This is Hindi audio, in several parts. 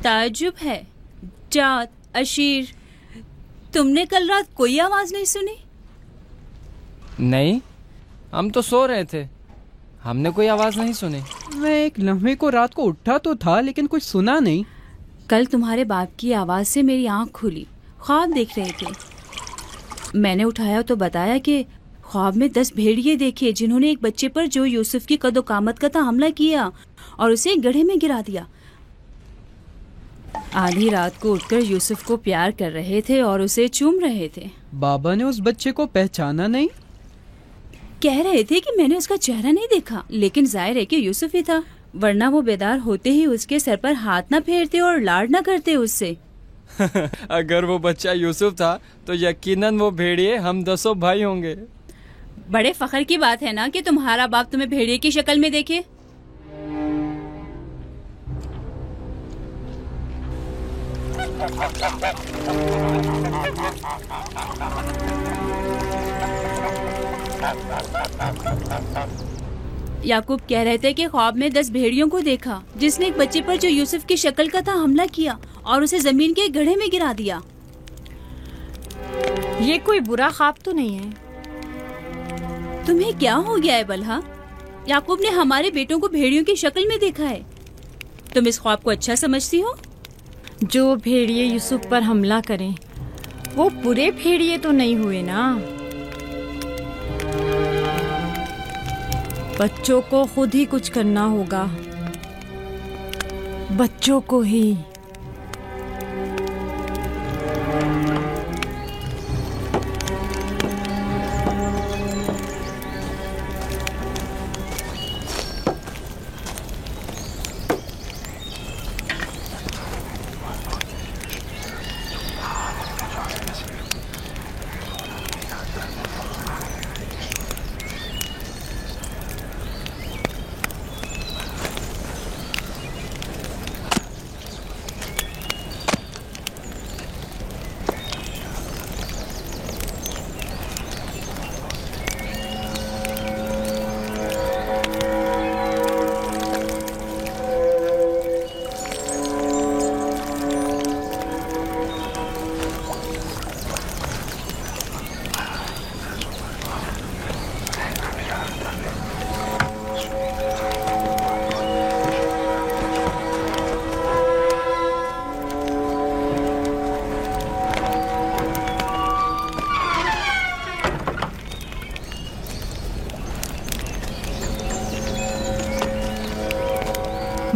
ताज्जुब है। जात, अशीर, तुमने कल रात कोई आवाज नहीं सुनी? नहीं, हम तो सो रहे थे, हमने कोई आवाज नहीं सुनी। मैं एक लम्हे को रात को उठा तो था लेकिन कुछ सुना नहीं। कल तुम्हारे बाप की आवाज से मेरी आंख खुली, ख्वाब देख रहे थे। मैंने उठाया तो बताया कि ख्वाब में 10 भेड़िए देखे जिन्होंने एक बच्चे पर जो यूसुफ की कदो कामत का था हमला किया और उसे एक गड्ढे में गिरा दिया। आधी रात को उठकर यूसुफ को प्यार कर रहे थे और उसे चूम रहे थे। बाबा ने उस बच्चे को पहचाना नहीं? कह रहे थे कि मैंने उसका चेहरा नहीं देखा, लेकिन जाहिर है कि यूसुफ ही था, वरना वो बेदार होते ही उसके सर पर हाथ न फेरते और लाड न करते उससे। अगर वो बच्चा यूसुफ था तो यकीनन वो भेड़िए हम 10 भाई होंगे। बड़े फख्र की बात है ना कि तुम्हारा बाप तुम्हें भेड़िए की शक्ल में देखे। याकूब कह रहे थे कि ख्वाब में 10 भेड़ियों को देखा जिसने एक बच्चे पर जो यूसुफ की शक्ल का था हमला किया और उसे जमीन के गड्ढे में गिरा दिया। ये कोई बुरा ख्वाब तो नहीं है? तुम्हें क्या हो गया है बलहा? याकूब ने हमारे बेटों को भेड़ियों की शक्ल में देखा है। तुम इस ख्वाब को अच्छा समझती हो? जो भेड़िए यूसुफ पर हमला करें वो पूरे भेड़िए तो नहीं हुए ना। बच्चों को खुद ही कुछ करना होगा, बच्चों को ही।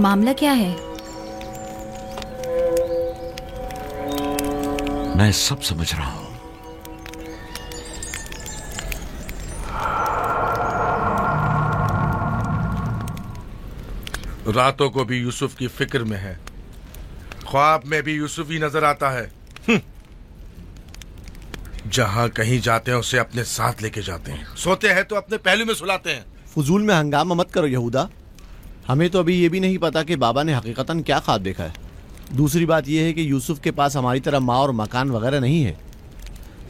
मामला क्या है? मैं सब समझ रहा हूं। रातों को भी यूसुफ की फिक्र में है, ख्वाब में भी यूसुफ ही नजर आता है। जहां कहीं जाते हैं उसे अपने साथ लेके जाते हैं, सोते हैं तो अपने पहलू में सुलाते हैं। फजूल में हंगामा मत करो यहूदा, हमें तो अभी ये भी नहीं पता कि बाबा ने हकीकतन क्या ख्वाब देखा है। दूसरी बात यह है कि यूसुफ के पास हमारी तरह माँ और मकान वगैरह नहीं है,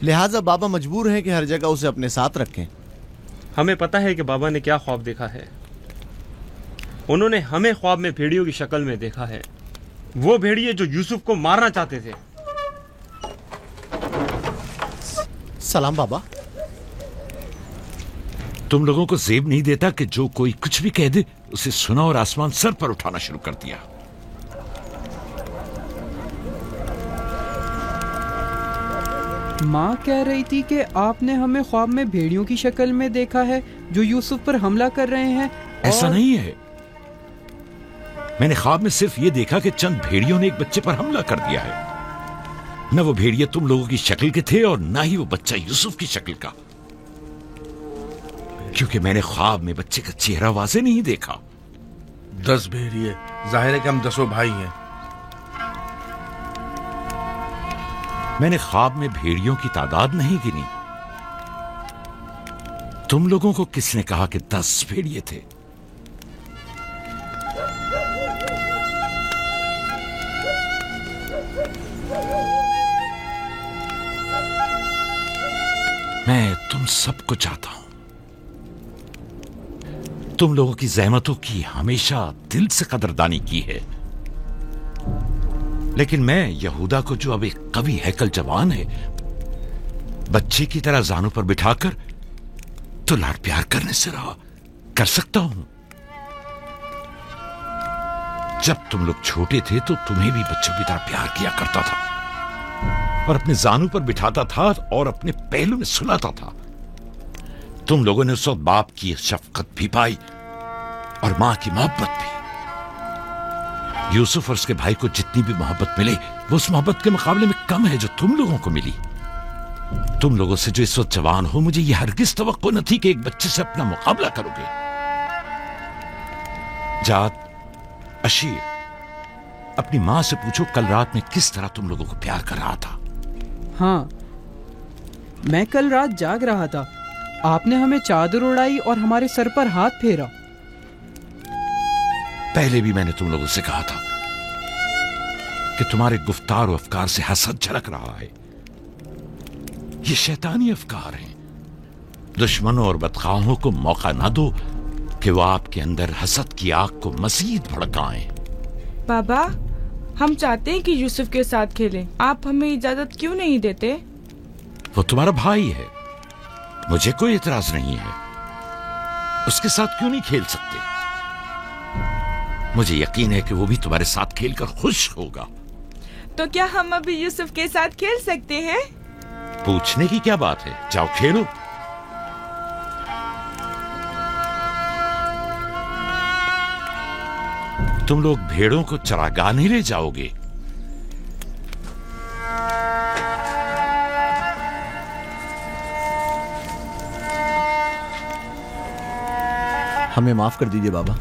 लिहाजा बाबा मजबूर हैं कि हर जगह उसे अपने साथ रखें। हमें पता है कि बाबा ने क्या ख्वाब देखा है। उन्होंने हमें ख्वाब में भेड़ियों की शक्ल में देखा है, वो भेड़िए जो यूसुफ को मारना चाहते थे। सलाम बाबा। तुम लोगों को जेब नहीं देता कि जो कोई कुछ भी कह दे उसे सुना और आसमान सर पर उठाना शुरू कर दिया। माँ कह रही थी कि आपने हमें ख्वाब में भेड़ियों की शक्ल में देखा है जो यूसुफ पर हमला कर रहे हैं। ऐसा नहीं है, मैंने ख्वाब में सिर्फ ये देखा कि चंद भेड़ियों ने एक बच्चे पर हमला कर दिया है। न वो भेड़िए तुम लोगों की शक्ल के थे और ना ही वो बच्चा यूसुफ की शक्ल का, क्योंकि मैंने ख्वाब में बच्चे का चेहरा वाज़े नहीं देखा। 10 भेड़िए, जाहिर है कि हम 10 भाई हैं। मैंने ख्वाब में भेड़ियों की तादाद नहीं गिनी। तुम लोगों को किसने कहा कि 10 भेड़िए थे? मैं तुम सबको चाहता हूं। तुम लोगों की ज़हमतों की हमेशा दिल से कदरदानी की है। लेकिन मैं यहूदा को, जो अब एक कवि हैकल जवान है, बच्चे की तरह जानों पर बिठाकर तो लाड प्यार करने से रहा कर सकता हूं। जब तुम लोग छोटे थे तो तुम्हें भी बच्चों की तरह प्यार किया करता था और अपने जानों पर बिठाता था और अपने पहलू में सुलाता था। तुम लोगों ने उस वक्त बाप की शफकत भी पाई और मां की मोहब्बत भी। यूसुफ और उसके भाई को जितनी भी मोहब्बत मिले वो उस मोहब्बत के मुकाबले में कम है जो तुम लोगों को मिली। तुम लोगों से जो इस वक्त जवान हो, मुझे यह हरगिज तवक्को न थी कि एक बच्चे से अपना मुकाबला करोगे। जात, अशीर, अपनी मां से पूछो कल रात में किस तरह तुम लोगों को प्यार कर रहा था। हाँ, मैं कल रात जाग रहा था। आपने हमें चादर उड़ाई और हमारे सर पर हाथ फेरा। पहले भी मैंने तुम लोगों से कहा था कि तुम्हारे गुफ्तार और अफकार से हसद झलक रहा है। ये शैतानी अफकार हैं। दुश्मनों और बदखाहों को मौका ना दो कि वो आपके अंदर हसद की आग को मजीद भड़काएं। बाबा, हम चाहते हैं कि यूसुफ के साथ खेलें। आप हमें इजाजत क्यों नहीं देते? वो तुम्हारा भाई है, मुझे कोई एतराज नहीं है। उसके साथ क्यों नहीं खेल सकते? मुझे यकीन है कि वो भी तुम्हारे साथ खेलकर खुश होगा। तो क्या हम अभी यूसुफ के साथ खेल सकते हैं? पूछने की क्या बात है, जाओ खेलो। तुम लोग भेड़ों को चरागाह नहीं ले जाओगे? हमें माफ कर दीजिए बाबा।